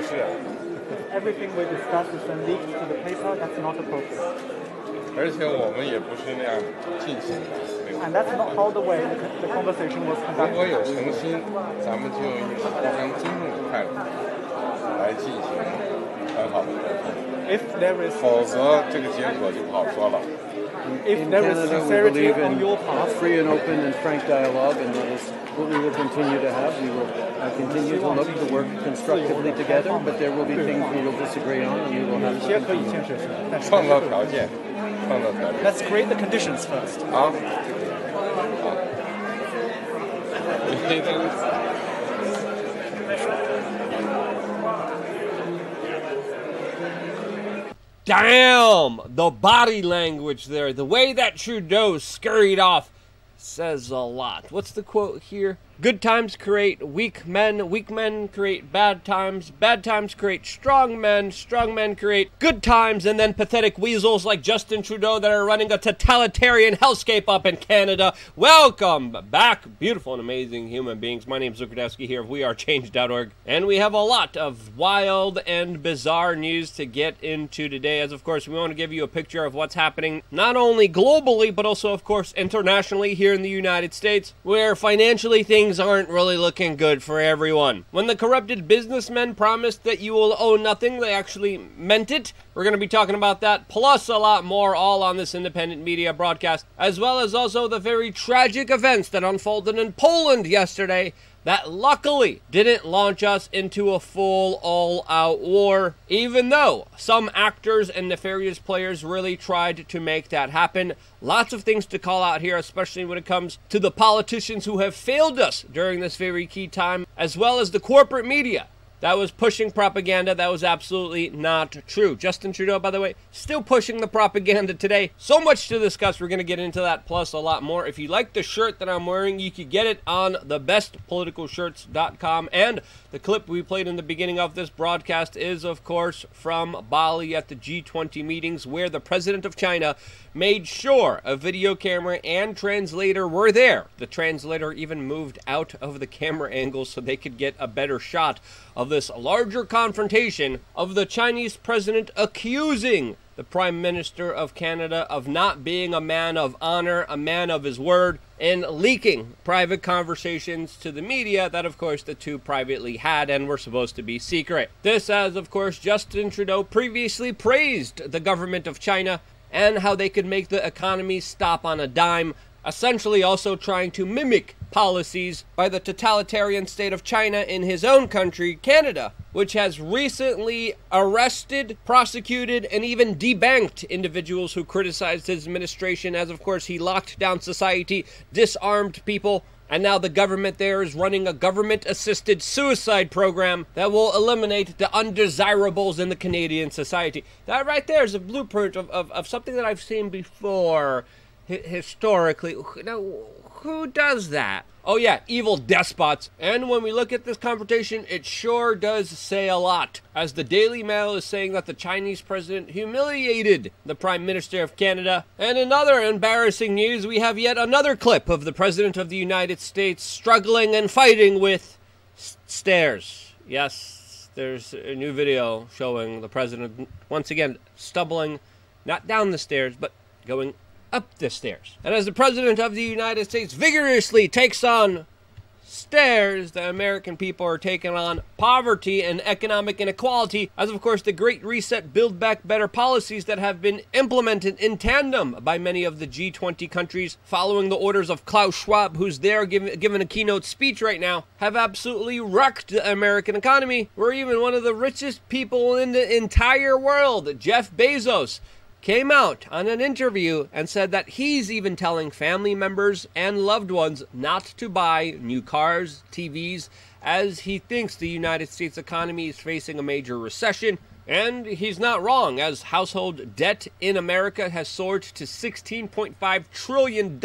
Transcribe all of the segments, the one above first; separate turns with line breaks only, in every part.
合适。
Everything we discuss is then leaked to the paper. That's not appropriate.
而且我们也不是那样进行的。
And that's not how the way the conversation was
如果
conducted.
有诚心，咱们就用一种互相尊重的态度来进行很好的沟通。
If there is
否则这个结果就不好说了。
If
In
there is
Canada, we
sincerity
believe
on
in
your part,
free and open and frank dialogue, and that is what we will continue to have. We will continue to look to work constructively together, but there will be things we will disagree on, and we will have
有
to
些可以
continue.
签学生，但是
创造条件，创造条件。
Let's create the conditions first.
好。
Damn! The body language there, the way that Trudeau scurried off says a lot. What's the quote here? Good times create weak men create bad times create strong men create good times, and then pathetic weasels like Justin Trudeau that are running a totalitarian hellscape up in Canada. Welcome back, beautiful and amazing human beings. My name is Luke Rudowski here of wearechange.org, and we have a lot of wild and bizarre news to get into today, as of course we want to give you a picture of what's happening not only globally but also of course internationally here in the United States, where financially things aren't really looking good for everyone. When the corrupted businessmen promised that you will owe nothing, they actually meant it. We're going to be talking about that, plus a lot more, all on this independent media broadcast, as well as also the very tragic events that unfolded in Poland yesterday that luckily didn't launch us into a full all-out war, even though some actors and nefarious players really tried to make that happen. Lots of things to call out here, especially when it comes to the politicians who have failed us during this very key time, as well as the corporate media that was pushing propaganda that was absolutely not true. Justin Trudeau, by the way, still pushing the propaganda today. So much to discuss. We're going to get into that, plus a lot more. If you like the shirt that I'm wearing, you can get it on thebestpoliticalshirts.com. And the clip we played in the beginning of this broadcast is, of course, from Bali at the G20 meetings, where the president of China made sure a video camera and translator were there. The translator even moved out of the camera angle so they could get a better shot of this larger confrontation of the Chinese president accusing the Prime Minister of Canada of not being a man of honor, a man of his word, and leaking private conversations to the media that, of course, the two privately had and were supposed to be secret. This as, of course, Justin Trudeau previously praised the government of China and how they could make the economy stop on a dime, essentially also trying to mimic policies by the totalitarian state of China in his own country, Canada, which has recently arrested, prosecuted, and even debanked individuals who criticized his administration, as of course he locked down society, disarmed people, and now the government there is running a government-assisted suicide program that will eliminate the undesirables in the Canadian society. That right there is a blueprint of something that I've seen before historically. Now, who does that? Oh yeah, evil despots. And when we look at this confrontation, it sure does say a lot, as the Daily Mail is saying that the Chinese president humiliated the Prime Minister of Canada. And in other embarrassing news, we have yet another clip of the President of the United States struggling and fighting with stairs. Yes, there's a new video showing the president once again stumbling, not down the stairs, but going up the stairs. And as the President of the United States vigorously takes on stairs, the American people are taking on poverty and economic inequality, as of course the Great Reset, Build Back Better policies that have been implemented in tandem by many of the G20 countries following the orders of Klaus Schwab, who's there giving a keynote speech right now, have absolutely wrecked the American economy, where even one of the richest people in the entire world, Jeff Bezos, came out on an interview and said that he's even telling family members and loved ones not to buy new cars, TVs, as he thinks the United States economy is facing a major recession. And he's not wrong, as household debt in America has soared to $16.5 trillion.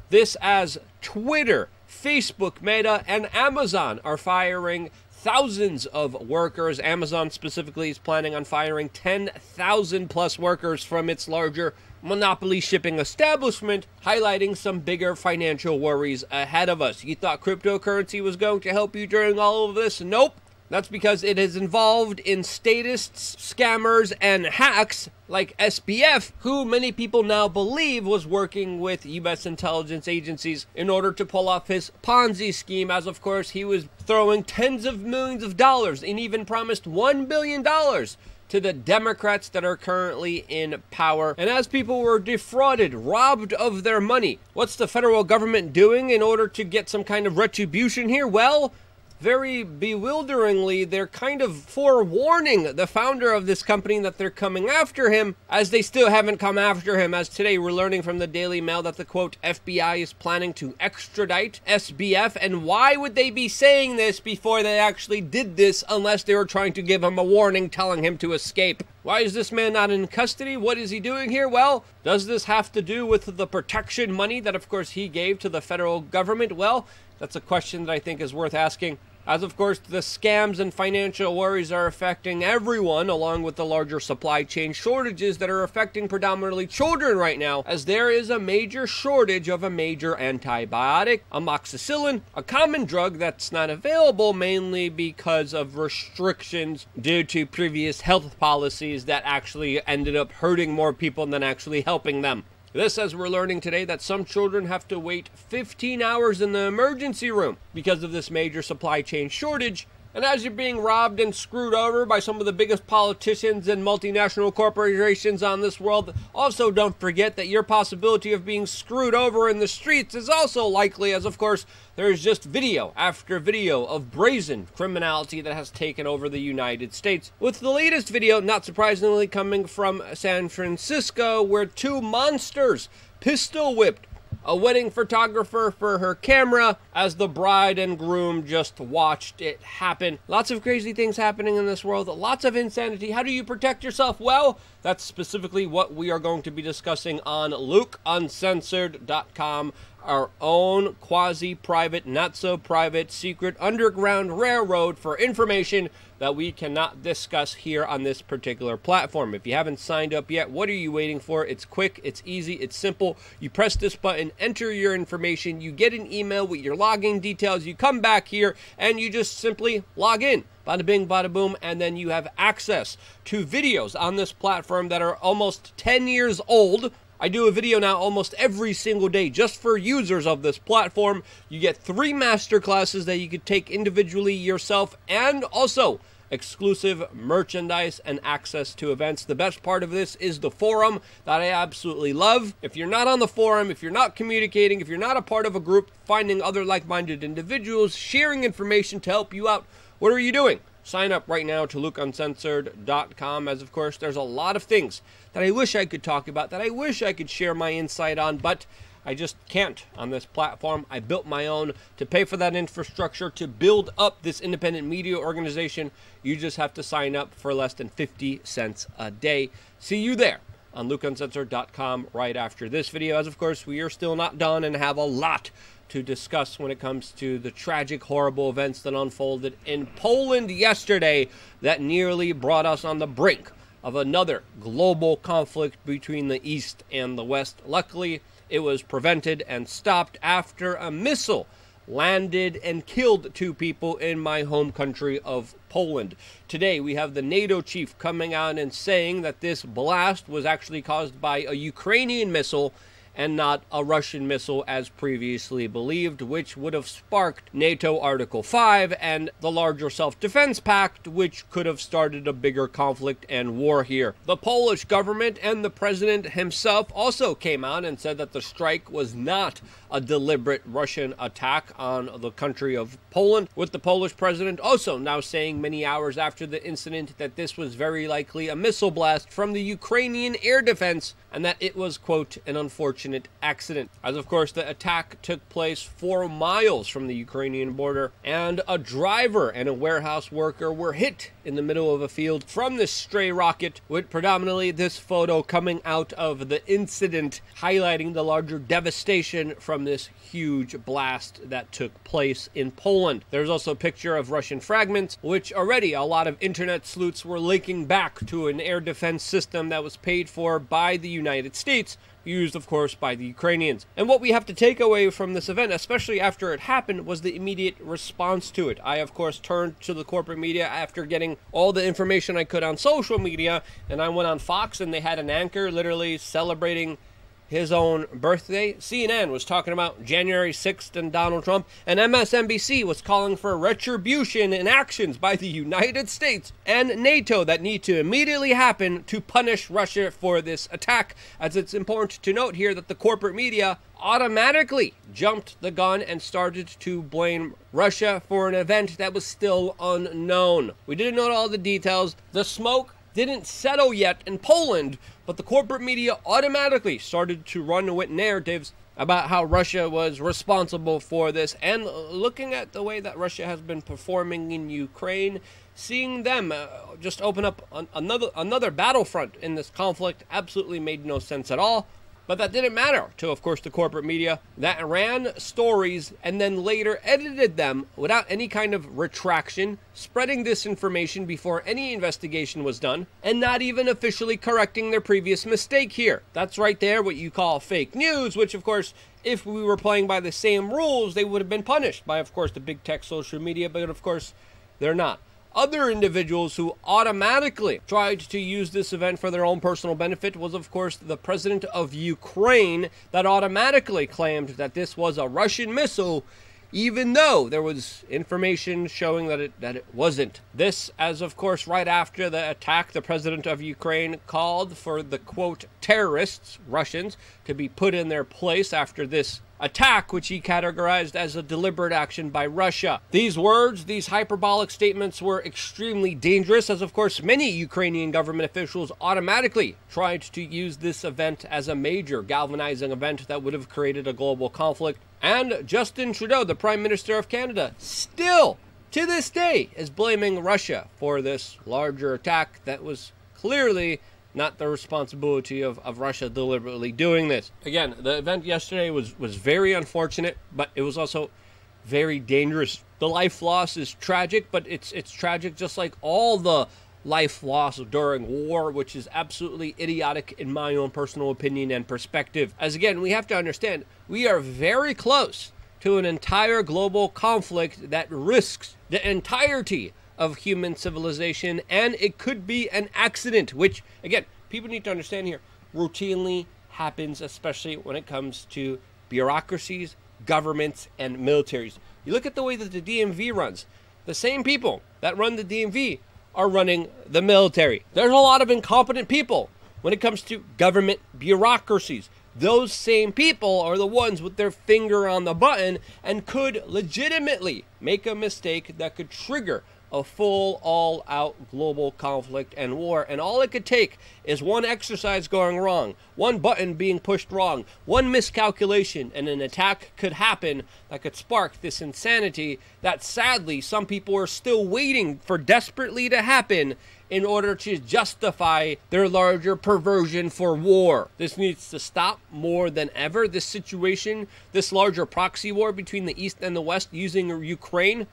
This as Twitter, Facebook, Meta, and Amazon are firing thousands of workers. Amazon specifically is planning on firing 10,000 plus workers from its larger monopoly shipping establishment, highlighting some bigger financial worries ahead of us. You thought cryptocurrency was going to help you during all of this? Nope. That's because it is involved in statists, scammers, and hacks like SBF, who many people now believe was working with U.S. intelligence agencies in order to pull off his Ponzi scheme, as of course he was throwing tens of millions of dollars and even promised $1 billion to the Democrats that are currently in power. And as people were defrauded, robbed of their money, what's the federal government doing in order to get some kind of retribution here? Well, very bewilderingly, they're kind of forewarning the founder of this company that they're coming after him, as they still haven't come after him, as today we're learning from the Daily Mail that the, quote, FBI is planning to extradite SBF. And why would they be saying this before they actually did this, unless they were trying to give him a warning telling him to escape? Why is this man not in custody? What is he doing here? Well, does this have to do with the protection money that, of course, he gave to the federal government? Well, that's a question that I think is worth asking, as of course the scams and financial worries are affecting everyone, along with the larger supply chain shortages that are affecting predominantly children right now, as there is a major shortage of a major antibiotic, amoxicillin, a common drug that's not available mainly because of restrictions due to previous health policies that actually ended up hurting more people than actually helping them. This, as we're learning today, that some children have to wait 15 hours in the emergency room because of this major supply chain shortage. And as you're being robbed and screwed over by some of the biggest politicians and multinational corporations on this world, also don't forget that your possibility of being screwed over in the streets is also likely, as of course there's just video after video of brazen criminality that has taken over the United States. With the latest video, not surprisingly, coming from San Francisco, where two monsters pistol whipped a wedding photographer for her camera as the bride and groom just watched it happen. Lots of crazy things happening in this world, lots of insanity. How do you protect yourself? Well, that's specifically what we are going to be discussing on LukeUncensored.com, our own quasi-private, not-so-private, secret underground railroad for information that we cannot discuss here on this particular platform. If you haven't signed up yet, what are you waiting for? It's quick, it's easy, it's simple. You press this button, enter your information, you get an email with your login details, you come back here, and you just simply log in. Bada bing, bada boom, and then you have access to videos on this platform that are almost 10 years old. I do a video now almost every single day just for users of this platform. You get 3 masterclasses that you could take individually yourself, and also exclusive merchandise and access to events. The best part of this is the forum that I absolutely love. If you're not on the forum, if you're not communicating, if you're not a part of a group, finding other like-minded individuals, sharing information to help you out, what are you doing? Sign up right now to LukeUncensored.com, as of course there's a lot of things that I wish I could talk about, that I wish I could share my insight on, but I just can't on this platform. I built my own to pay for that infrastructure, to build up this independent media organization. You just have to sign up for less than 50 cents a day. See you there on LukeUncensored.com right after this video, as of course we are still not done and have a lot to discuss when it comes to the tragic, horrible events that unfolded in Poland yesterday that nearly brought us on the brink of another global conflict between the East and the West. Luckily, it was prevented and stopped after a missile landed and killed 2 people in my home country of Poland. Today, we have the NATO chief coming out and saying that this blast was actually caused by a Ukrainian missile and not a Russian missile as previously believed, which would have sparked NATO Article 5 and the larger self-defense pact, which could have started a bigger conflict and war here. The Polish government and the president himself also came out and said that the strike was not a deliberate Russian attack on the country of Poland, with the Polish president also now saying many hours after the incident that this was very likely a missile blast from the Ukrainian air defense and that it was, quote, an unfortunate accident. As of course the attack took place 4 miles from the Ukrainian border, and a driver and a warehouse worker were hit in the middle of a field from this stray rocket, with predominantly this photo coming out of the incident highlighting the larger devastation from this huge blast that took place in Poland. There's also a picture of Russian fragments, which already a lot of internet sleuths were linking back to an air defense system that was paid for by the United States. used, of course, by the Ukrainians. And what we have to take away from this event, especially after it happened, was the immediate response to it. I, of course, turned to the corporate media after getting all the information I could on social media, and I went on Fox, and they had an anchor literally celebrating his own birthday. CNN was talking about January 6th and Donald Trump, and MSNBC was calling for retribution and actions by the United States and NATO that need to immediately happen to punish Russia for this attack. As it's important to note here that the corporate media automatically jumped the gun and started to blame Russia for an event that was still unknown. We didn't know all the details. The smoke didn't settle yet in Poland, but the corporate media automatically started to run with narratives about how Russia was responsible for this. And looking at the way that Russia has been performing in Ukraine, seeing them just open up another battlefront in this conflict absolutely made no sense at all. But that didn't matter to, of course, the corporate media that ran stories and then later edited them without any kind of retraction, spreading disinformation before any investigation was done, and not even officially correcting their previous mistake here. That's right there what you call fake news, which, of course, if we were playing by the same rules, they would have been punished by, of course, the big tech social media, but, of course, they're not. Other individuals who automatically tried to use this event for their own personal benefit was, of course, the president of Ukraine that automatically claimed that this was a Russian missile, even though there was information showing that it wasn't. This, as of course, right after the attack, the president of Ukraine called for the, quote, terrorists, Russians, to be put in their place after this attack, which he categorized as a deliberate action by Russia. These words, these hyperbolic statements were extremely dangerous, as of course many Ukrainian government officials automatically tried to use this event as a major galvanizing event that would have created a global conflict. And Justin Trudeau, the Prime Minister of Canada, still to this day is blaming Russia for this larger attack that was clearly not the responsibility of Russia deliberately doing this. Again, the event yesterday was very unfortunate, but it was also very dangerous. The life loss is tragic, but it's tragic just like all the life loss during war, which is absolutely idiotic in my own personal opinion and perspective. As again, we have to understand, we are very close to an entire global conflict that risks the entirety of human civilization, and it could be an accident, which, again, people need to understand here, routinely happens, especially when it comes to bureaucracies, governments, and militaries. You look at the way that the DMV runs. The same people that run the DMV are running the military. There's a lot of incompetent people when it comes to government bureaucracies. Those same people are the ones with their finger on the button and could legitimately make a mistake that could trigger a full, all-out global conflict and war. And all it could take is one exercise going wrong, one button being pushed wrong, one miscalculation, and an attack could happen that could spark this insanity that sadly some people are still waiting for desperately to happen in order to justify their larger perversion for war. This needs to stop more than ever. This situation, this larger proxy war between the East and the West using Ukraine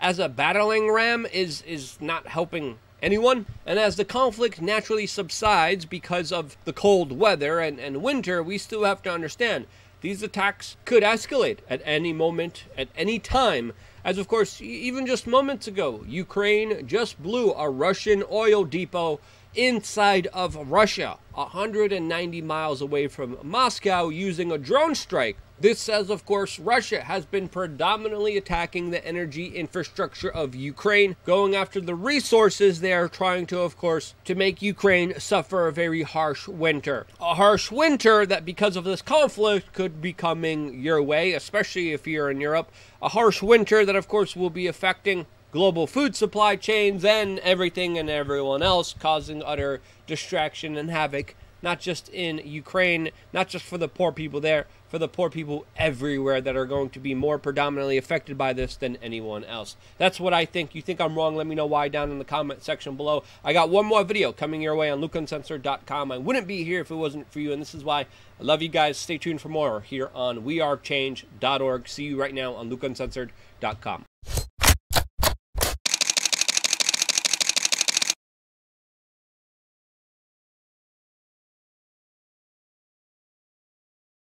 as a battling ram is not helping anyone. And as the conflict naturally subsides because of the cold weather and winter, we still have to understand these attacks could escalate at any moment, at any time. As of course, even just moments ago, Ukraine just blew a Russian oil depot inside of Russia, 190 miles away from Moscow, using a drone strike. This says, of course, Russia has been predominantly attacking the energy infrastructure of Ukraine, going after the resources they are trying to, of course, to make Ukraine suffer a very harsh winter. A harsh winter that, because of this conflict, could be coming your way, especially if you're in Europe. A harsh winter that, of course, will be affecting global food supply chains and everything and everyone else, causing utter distraction and havoc, not just in Ukraine, not just for the poor people there, for the poor people everywhere that are going to be more predominantly affected by this than anyone else. That's what I think. You think I'm wrong? Let me know why down in the comment section below. I got one more video coming your way on LukeUncensored.com. I wouldn't be here if it wasn't for you, and this is why. I love you guys. Stay tuned for more here on wearechange.org. See you right now on LukeUncensored.com.